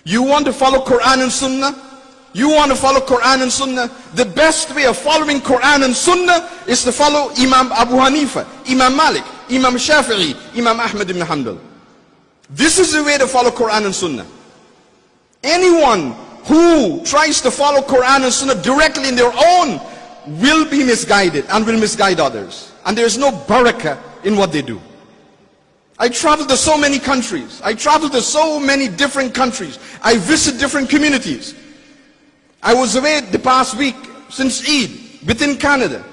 You want to follow Quran and Sunnah? You want to follow Quran and Sunnah? The best way of following Quran and Sunnah is to follow Imam Abu Hanifa, Imam Malik, Imam Shafi'i, Imam Ahmad ibn Hanbal. This is the way to follow Quran and Sunnah. Anyone who tries to follow Quran and Sunnah directly in their own will be misguided and will misguide others. And there is no barakah in what they do. I travel to so many countries. I travel to so many different countries. I visit different communities. I was away the past week since Eid within Canada.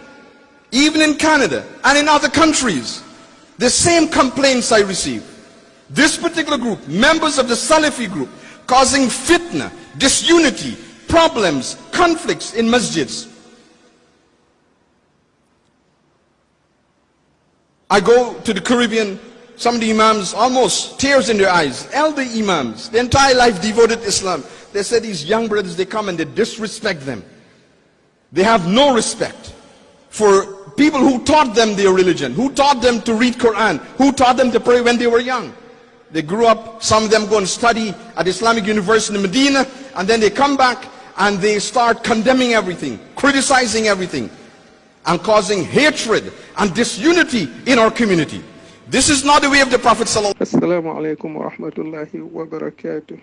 Even in Canada and in other countries, the same complaints I receive. This particular group, members of the Salafi group, causing fitna, disunity, problems, conflicts in masjids. I go to the Caribbean, some of the imams, almost tears in their eyes, elder imams, their entire life devoted to Islam. They say these young brothers, they come and they disrespect them. They have no respect for people who taught them their religion, who taught them to read Quran, who taught them to pray when they were young. They grew up, some of them go and study at Islamic University in Medina, and then they come back and they start condemning everything, criticizing everything, and causing hatred and disunity in our community. This is not the way of the Prophet sallallahu alaihi wasallam. Assalamu alaikum wa rahmatullahi wa barakatuh.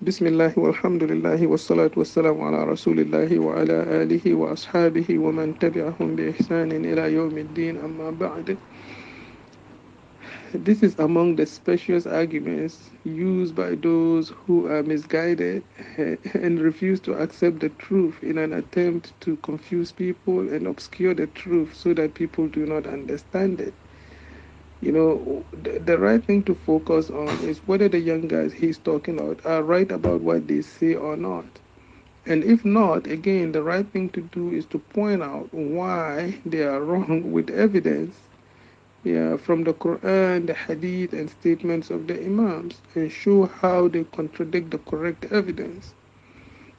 Bismillah walhamdulillahi wassalatu wassalamu ala rasulillahi wa ala alihi wa ashabihi wa man tabi'ahum bi ihsanin ila yawmiddin amma ba'd. This is among the specious arguments used by those who are misguided and refuse to accept the truth in an attempt to confuse people and obscure the truth so that people do not understand it. You know, the right thing to focus on is whether the young guys he's talking about are right about what they say or not. And if not, again, the right thing to do is to point out why they are wrong with evidence, from the Quran, the Hadith, and statements of the Imams, and show how they contradict the correct evidence.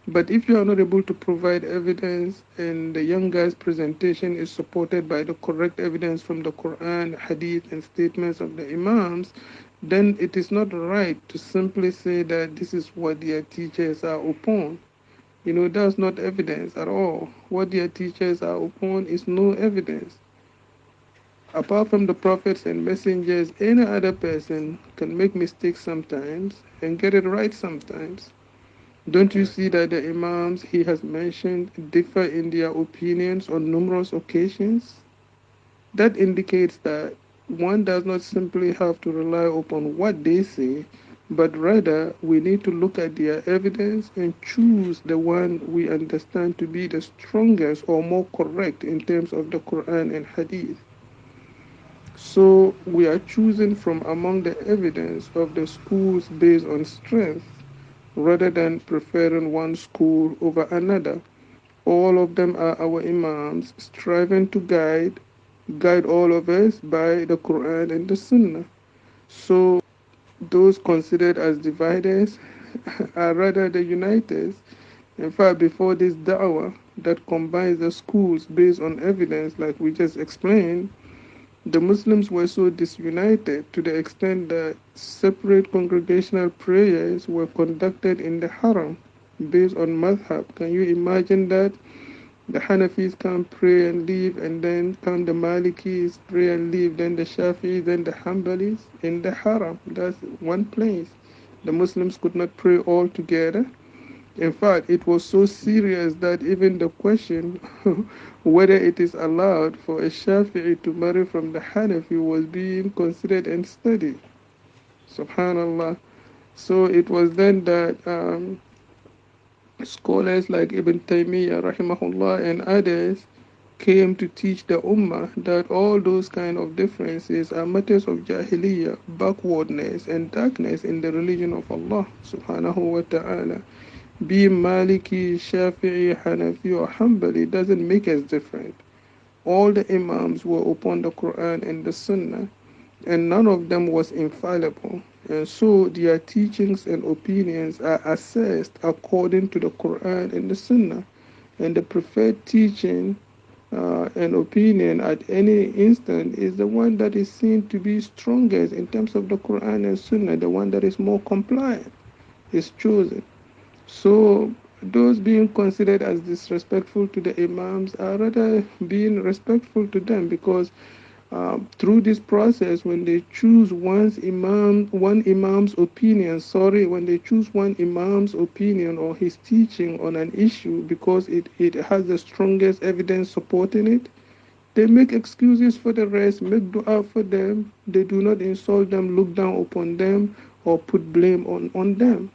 But if you are not able to provide evidence and the young guy's presentation is supported by the correct evidence from the Quran, Hadith, and statements of the Imams, then it is not right to simply say that this is what their teachers are upon. You know, that's not evidence at all. What their teachers are upon is no evidence. Apart from the prophets and messengers, any other person can make mistakes sometimes and get it right sometimes. Don't you see that the Imams he has mentioned differ in their opinions on numerous occasions? That indicates that one does not simply have to rely upon what they say, but rather we need to look at their evidence and choose the one we understand to be the strongest or more correct in terms of the Quran and Hadith. So we are choosing from among the evidence of the schools based on strength, rather than preferring one school over another. All of them are our Imams, striving to guide all of us by the Quran and the Sunnah. So those considered as dividers are rather the uniters. In fact, before this da'wah that combines the schools based on evidence, like we just explained, the Muslims were so disunited to the extent that separate congregational prayers were conducted in the haram based on madhab. Can you imagine that? The Hanafis can pray and leave, and then come the Malikis, pray and leave, then the Shafi'is, then the Hanbalis in the haram. That's one place. The Muslims could not pray all together. In fact, it was so serious that even the question whether it is allowed for a Shafi'i to marry from the Hanafi was being considered and studied. Subhanallah. So it was then that scholars like Ibn Taymiyyah rahimahullah and others came to teach the Ummah that all those kind of differences are matters of Jahiliyyah, backwardness and darkness in the religion of Allah subhanahu wa ta'ala. Being Maliki, Shafi'i, Hanafi or Hanbali doesn't make us different. All the Imams were upon the Quran and the Sunnah, and none of them was infallible. And so their teachings and opinions are assessed according to the Quran and the Sunnah. And the preferred teaching and opinion at any instant is the one that is seen to be strongest in terms of the Quran and Sunnah, the one that is more compliant. is chosen. So those being considered as disrespectful to the imams are rather being respectful to them, because through this process, when they choose one imam's opinion, when they choose one imam's opinion or his teaching on an issue because it has the strongest evidence supporting it, they make excuses for the rest, make dua for them. They do not insult them, look down upon them, or put blame on them.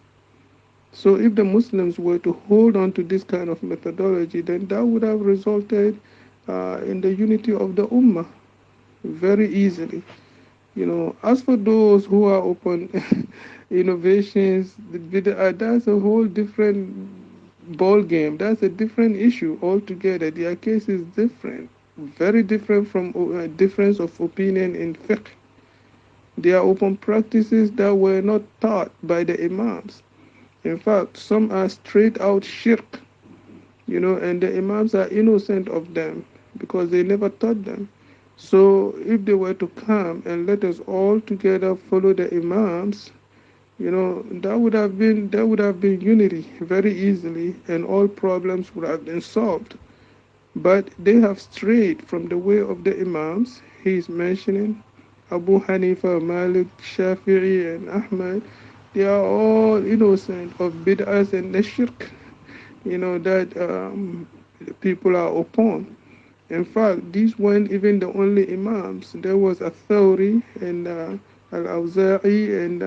So if the Muslims were to hold on to this kind of methodology, then that would have resulted in the unity of the Ummah very easily. As for those who are upon innovations, the bid'ah, that's a whole different ball game. That's a different issue altogether. Their case is different, very different from difference of opinion in fiqh. They are upon practices that were not taught by the imams. In fact, some are straight out shirk, and the imams are innocent of them because they never taught them. So if they were to come and let us all together follow the imams, that would have been unity very easily, and all problems would have been solved. But they have strayed from the way of the imams. He is mentioning Abu Hanifa, Malik, Shafi'i, and Ahmad. They are all innocent of bid'ahs and the shirk, that people are upon. In fact, these weren't even the only imams. There was a Thawri and Al-Awza'i and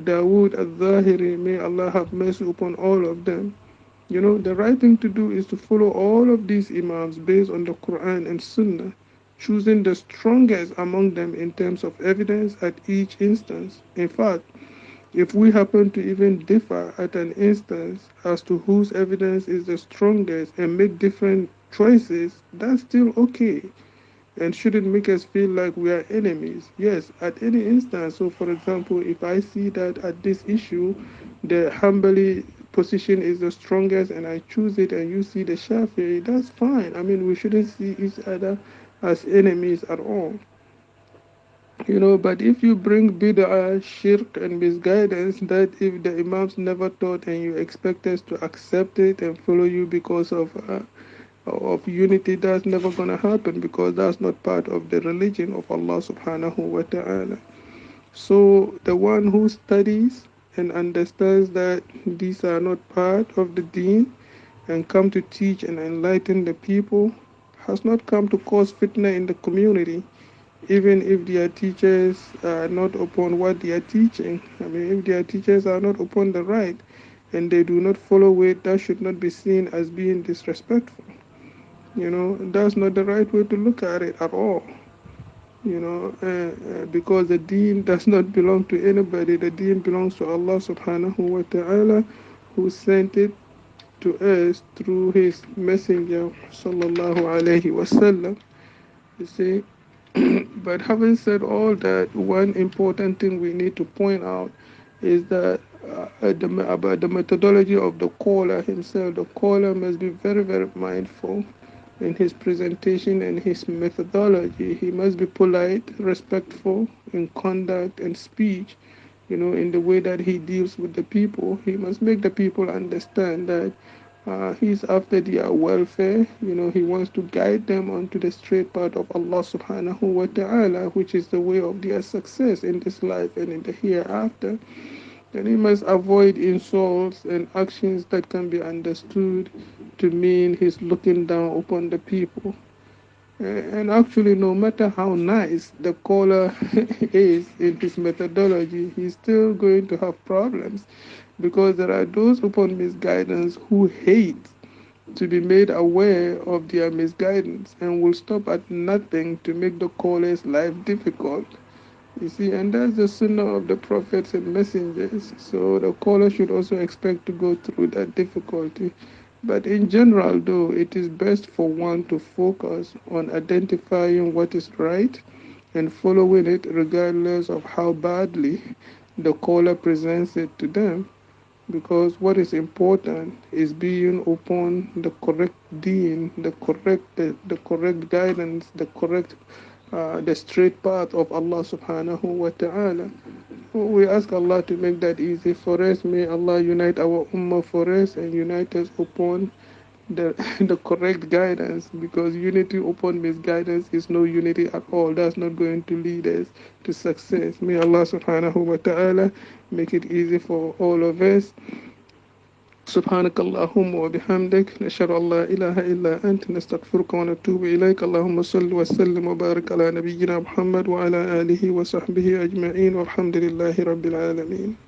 Dawood al-Zahiri. May Allah have mercy upon all of them. The right thing to do is to follow all of these imams based on the Quran and Sunnah, choosing the strongest among them in terms of evidence at each instance. In fact, if we happen to even differ at an instance as to whose evidence is the strongest and make different choices, that's still okay and shouldn't make us feel like we are enemies. Yes, at any instance. So, for example, if I see that at this issue, the Hanbali position is the strongest and I choose it, and you see the Shafi'i, that's fine. I mean, we shouldn't see each other as enemies at all. But if you bring bid'ah, shirk, and misguidance that if the imams never taught and you expect us to accept it and follow you because of unity, that's never going to happen, because that's not part of the religion of Allah subhanahu wa ta'ala. So the one who studies and understands that these are not part of the deen and come to teach and enlighten the people has not come to cause fitna in the community, even if their teachers are not upon what they are teaching. I mean, if their teachers are not upon the right and they do not follow it, that should not be seen as being disrespectful. That's not the right way to look at it at all. Because the deen does not belong to anybody. The deen belongs to Allah subhanahu wa ta'ala, who sent it to us through his messenger sallallahu alayhi wasallam. You see, but having said all that, one important thing we need to point out is that about the methodology of the caller himself. The caller must be very, very mindful in his presentation and his methodology. He must be polite, respectful in conduct and speech, in the way that he deals with the people. He must make the people understand that he's after their welfare. He wants to guide them onto the straight path of Allah subhanahu wa ta'ala, which is the way of their success in this life and in the hereafter. Then he must avoid insults and actions that can be understood to mean he's looking down upon the people. And actually, no matter how nice the caller is in his methodology, he's still going to have problems, because there are those upon misguidance who hate to be made aware of their misguidance and will stop at nothing to make the caller's life difficult. You see, and that's the sunnah of the prophets and messengers. So the caller should also expect to go through that difficulty. But in general, though, it is best for one to focus on identifying what is right and following it regardless of how badly the caller presents it to them. Because what is important is being upon the correct deen, the correct guidance, the correct the straight path of Allah subhanahu wa ta'ala. We ask Allah to make that easy for us. May Allah unite our ummah for us and unite us upon the, the correct guidance, because unity upon misguidance is no unity at all. That's not going to lead us to success. May Allah subhanahu wa ta'ala make it easy for all of us. سبحانك اللهم وبحمدك نشهد أن لا إله إلا أنت نستغفرك ونتوب إليك. اللهم صل وسلم وبارك على نبينا محمد وعلى آله وصحبه أجمعين والحمد لله رب العالمين.